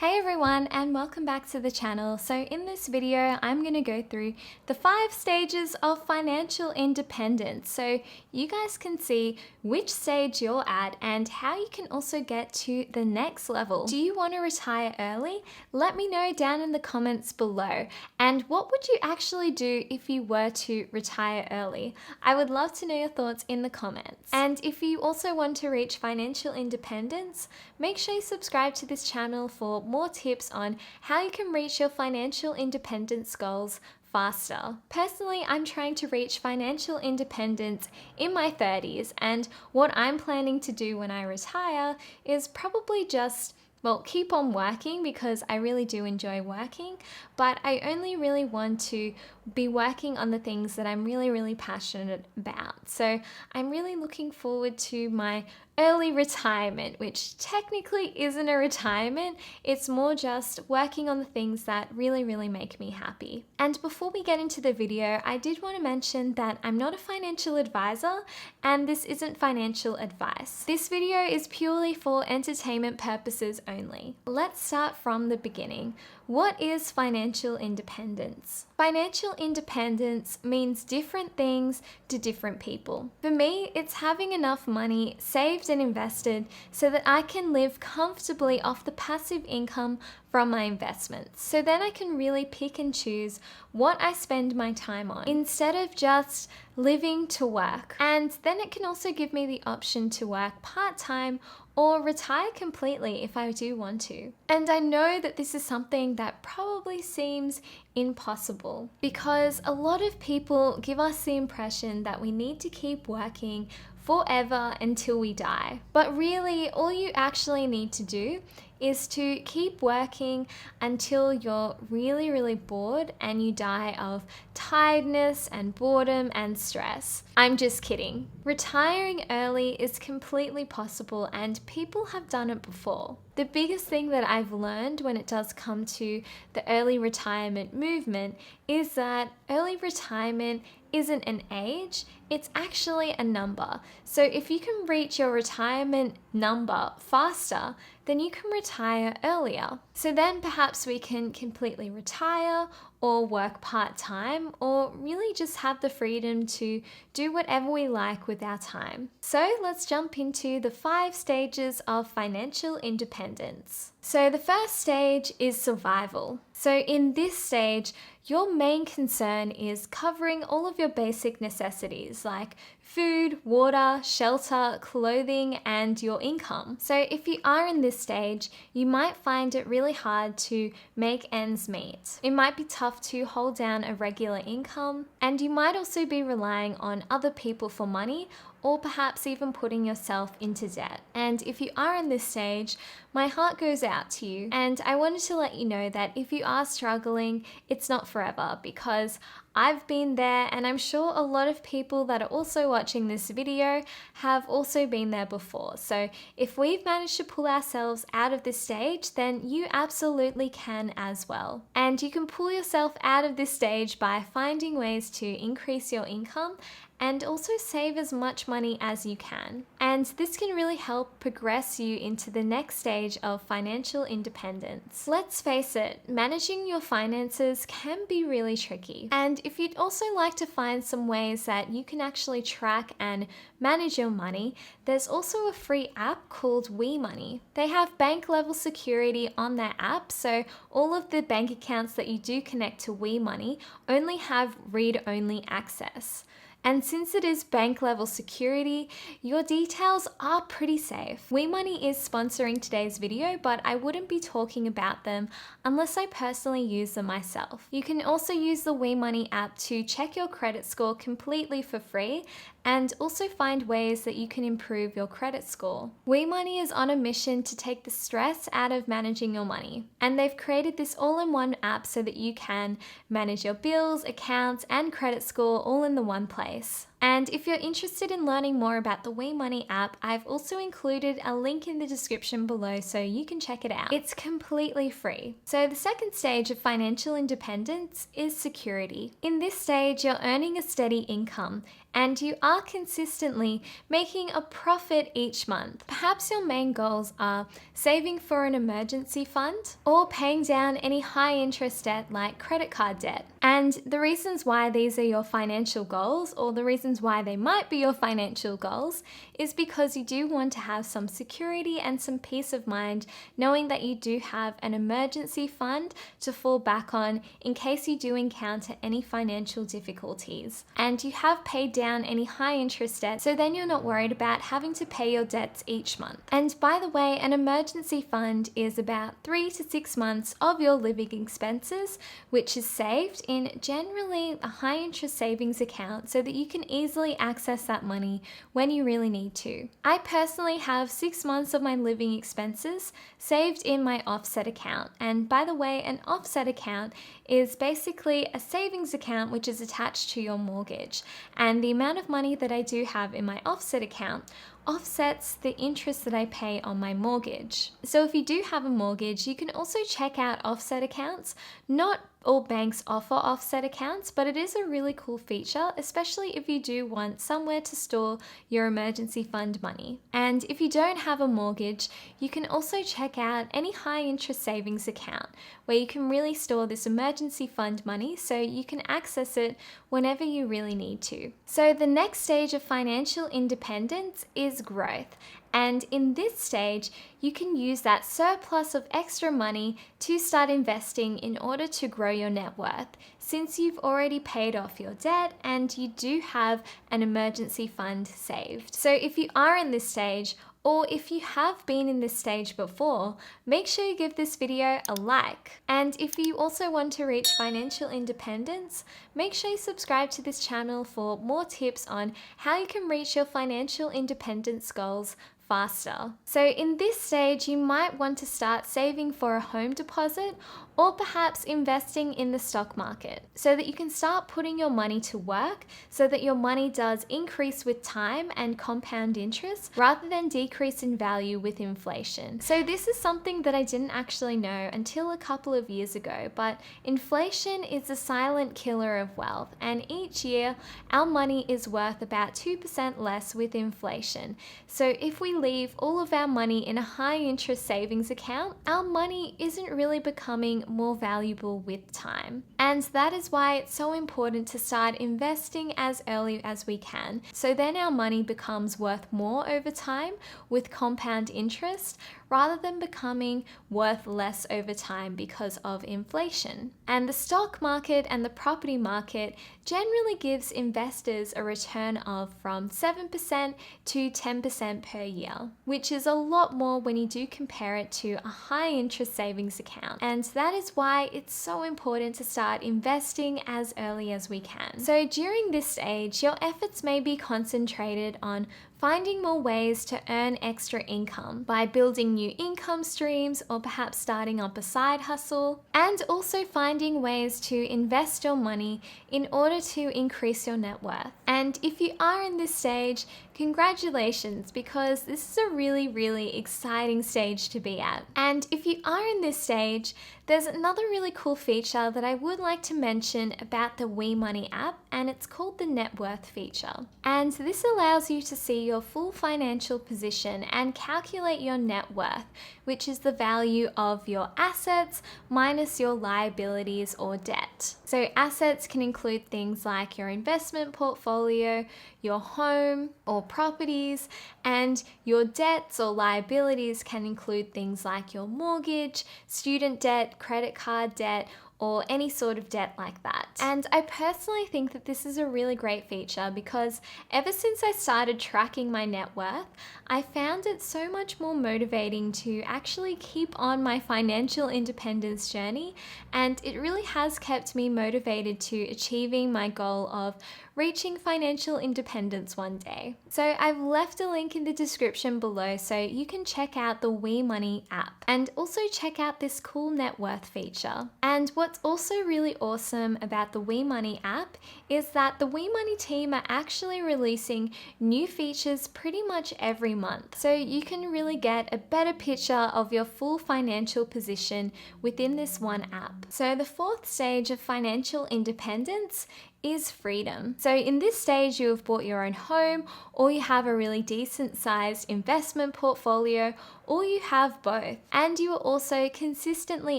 Hey everyone, and welcome back to the channel. So in this video, I'm going to go through the 5 stages of financial independence so you guys can see which stage you're at and how you can also get to the next level. Do you want to retire early? Let me know down in the comments below. And what would you actually do if you were to retire early? I would love to know your thoughts in the comments. And if you also want to reach financial independence, make sure you subscribe to this channel for more tips on how you can reach your financial independence goals faster. Personally, I'm trying to reach financial independence in my 30s, and what I'm planning to do when I retire is probably just keep on working because I really do enjoy working, but I only really want to be working on the things that I'm really passionate about. So I'm really looking forward to my early retirement, which technically isn't a retirement. It's more just working on the things that really make me happy. And before we get into the video, I did want to mention that I'm not a financial advisor and this isn't financial advice. This video is purely for entertainment purposes only. Let's start from the beginning. What is financial independence? Financial independence means different things to different people. For me, it's having enough money saved and invested so that I can live comfortably off the passive income from my investments. So then I can really pick and choose what I spend my time on instead of just living to work. And then it can also give me the option to work part-time or retire completely if I do want to. And I know that this is something that probably seems impossible because a lot of people give us the impression that we need to keep working forever until we die. But really, all you actually need to do is to keep working until you're really bored and you die of tiredness and boredom and stress. I'm just kidding. Retiring early is completely possible and people have done it before. The biggest thing that I've learned when it does come to the early retirement movement is that early retirement isn't an age, it's actually a number. So if you can reach your retirement number faster, then you can retire earlier. So then perhaps we can completely retire or work part-time or really just have the freedom to do whatever we like with our time. So let's jump into the 5 stages of financial independence. So the first stage is survival. So in this stage, your main concern is covering all of your basic necessities like food, water, shelter, clothing, and your income. So if you are in this stage, you might find it really hard to make ends meet. It might be tough to hold down a regular income, and you might also be relying on other people for money or perhaps even putting yourself into debt. And if you are in this stage, my heart goes out to you. And I wanted to let you know that if you are struggling, it's not forever because I've been there and I'm sure a lot of people that are also watching this video have also been there before. So if we've managed to pull ourselves out of this stage, then you absolutely can as well. And you can pull yourself out of this stage by finding ways to increase your income and also save as much money as you can. And this can really help progress you into the next stage of financial independence. Let's face it, managing your finances can be really tricky. And if you'd also like to find some ways that you can actually track and manage your money, there's also a free app called WeMoney. They have bank level security on their app, so all of the bank accounts that you do connect to WeMoney only have read-only access. And since it is bank level security, your details are pretty safe. WeMoney is sponsoring today's video, but I wouldn't be talking about them unless I personally use them myself. You can also use the WeMoney app to check your credit score completely for free and also find ways that you can improve your credit score. WeMoney is on a mission to take the stress out of managing your money, and they've created this all-in-one app so that you can manage your bills, accounts, and credit score all in the one place. And if you're interested in learning more about the WeMoney app, I've also included a link in the description below so you can check it out. It's completely free. So the second stage of financial independence is security. In this stage, you're earning a steady income and you are consistently making a profit each month. Perhaps your main goals are saving for an emergency fund or paying down any high interest debt like credit card debt. And the reasons why these are your financial goals, or the reasons why they might be your financial goals, is because you do want to have some security and some peace of mind knowing that you do have an emergency fund to fall back on in case you do encounter any financial difficulties. And you have paid down any high interest debt, so then you're not worried about having to pay your debts each month. And by the way, an emergency fund is about 3 to 6 months of your living expenses, which is saved in generally a high interest savings account so that you can easily access that money when you really need to. I personally have 6 months of my living expenses saved in my offset account. And by the way, an offset account is basically a savings account which is attached to your mortgage. And the amount of money that I do have in my offset account offsets the interest that I pay on my mortgage. So if you do have a mortgage, you can also check out offset accounts. Not all banks offer offset accounts, but it is a really cool feature, especially if you do want somewhere to store your emergency fund money. And if you don't have a mortgage, you can also check out any high interest savings account where you can really store this emergency fund money so you can access it whenever you really need to. So the next stage of financial independence is growth. And in this stage, you can use that surplus of extra money to start investing in order to grow your net worth, since you've already paid off your debt and you do have an emergency fund saved. So if you are in this stage, or if you have been in this stage before, make sure you give this video a like. And if you also want to reach financial independence, make sure you subscribe to this channel for more tips on how you can reach your financial independence goals faster. So in this stage, you might want to start saving for a home deposit or perhaps investing in the stock market so that you can start putting your money to work so that your money does increase with time and compound interest rather than decrease in value with inflation. So this is something that I didn't actually know until a couple of years ago, but inflation is a silent killer of wealth, and each year our money is worth about 2% less with inflation. So if we leave all of our money in a high interest savings account, our money isn't really becoming more valuable with time. And that is why it's so important to start investing as early as we can. So then our money becomes worth more over time with compound interest rather than becoming worth less over time because of inflation. And the stock market and the property market generally gives investors a return of from 7% to 10% per year, which is a lot more when you do compare it to a high interest savings account. And that is why it's so important to start investing as early as we can. So during this stage, your efforts may be concentrated on finding more ways to earn extra income by building new income streams or perhaps starting up a side hustle, and also finding ways to invest your money in order to increase your net worth. And if you are in this stage, congratulations, because this is a really, really exciting stage to be at. And if you are in this stage, there's another really cool feature that I would like to mention about the WeMoney app, and it's called the net worth feature. And this allows you to see your full financial position and calculate your net worth, which is the value of your assets minus your liabilities or debt. So assets can include things like your investment portfolio, your home or properties, and your debts or liabilities can include things like your mortgage, student debt, credit card debt, or any sort of debt like that. And I personally think that this is a really great feature because ever since I started tracking my net worth, I found it so much more motivating to actually keep on my financial independence journey, and it really has kept me motivated to achieving my goal of reaching financial independence one day. So I've left a link in the description below so you can check out the WeMoney app and also check out this cool net worth feature. And what's what's also really awesome about the WeMoney app is that the WeMoney team are actually releasing new features pretty much every month. So you can really get a better picture of your full financial position within this one app. So the fourth stage of financial independence is freedom. So in this stage, you have bought your own home, or you have a really decent sized investment portfolio, or you have both. And you are also consistently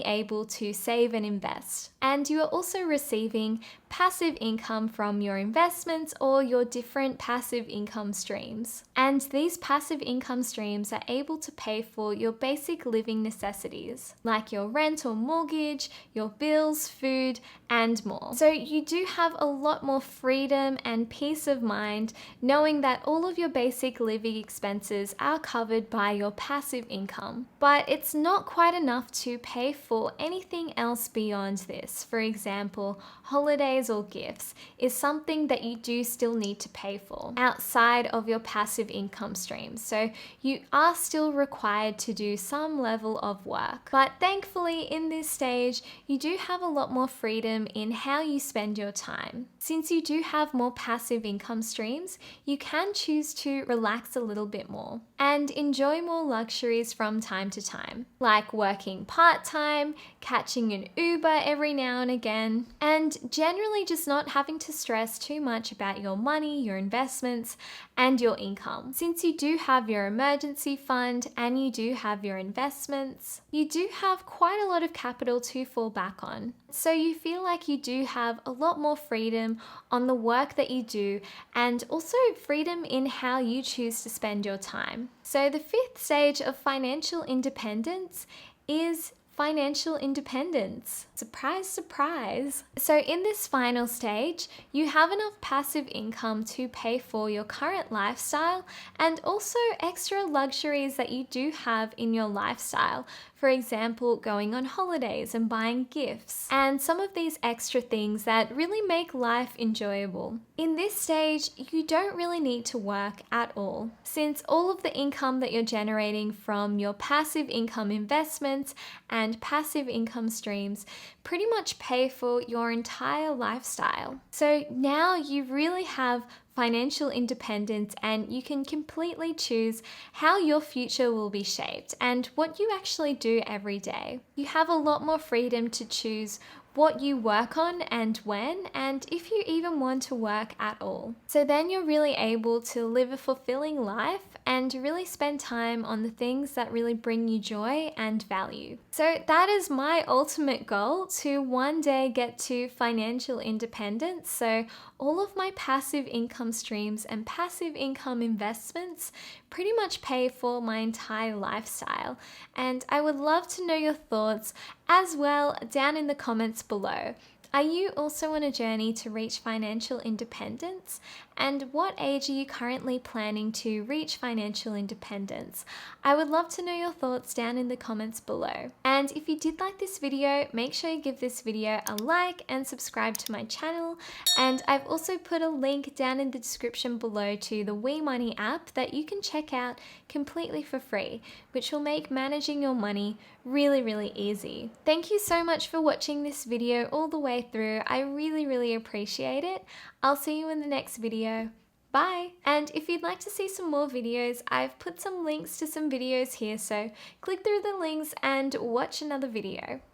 able to save and invest. And you are also receiving passive income from your investments or your different passive income streams. And these passive income streams are able to pay for your basic living necessities, like your rent or mortgage, your bills, food, and more. So you do have a lot more freedom and peace of mind knowing that all of your basic living expenses are covered by your passive income. But it's not quite enough to pay for anything else beyond this. For example, holidays or gifts is something that you do still need to pay for outside of your passive income stream. So you are still required to do some level of work. But thankfully in this stage, you do have a lot more freedom in how you spend your time. Since you do have more passive income streams, you can choose to relax a little bit more and enjoy more luxuries from time to time, like working part-time, catching an Uber every now and again, and generally just not having to stress too much about your money, your investments, and your income. Since you do have your emergency fund and you do have your investments, you do have quite a lot of capital to fall back on. So you feel like you do have a lot more freedom on the work that you do and also freedom in how you choose to spend your time. So the fifth stage of financial independence is financial independence. Surprise, surprise. So in this final stage, you have enough passive income to pay for your current lifestyle and also extra luxuries that you do have in your lifestyle. For example, going on holidays and buying gifts, and some of these extra things that really make life enjoyable. In this stage, you don't really need to work at all, since all of the income that you're generating from your passive income investments and passive income streams pretty much pay for your entire lifestyle. So now you really have financial independence and you can completely choose how your future will be shaped and what you actually do every day. You have a lot more freedom to choose what you work on and when, and if you even want to work at all. So then you're really able to live a fulfilling life and really spend time on the things that really bring you joy and value. So that is my ultimate goal, to one day get to financial independence. So all of my passive income streams and passive income investments pretty much pay for my entire lifestyle. And I would love to know your thoughts as well down in the comments below. Are you also on a journey to reach financial independence? And what age are you currently planning to reach financial independence? I would love to know your thoughts down in the comments below. And if you did like this video, make sure you give this video a like and subscribe to my channel. And I've also put a link down in the description below to the WeMoney app that you can check out completely for free, which will make managing your money really, really easy. Thank you so much for watching this video all the way through. I really, really appreciate it. I'll see you in the next video. Bye! And if you'd like to see some more videos, I've put some links to some videos here, so click through the links and watch another video.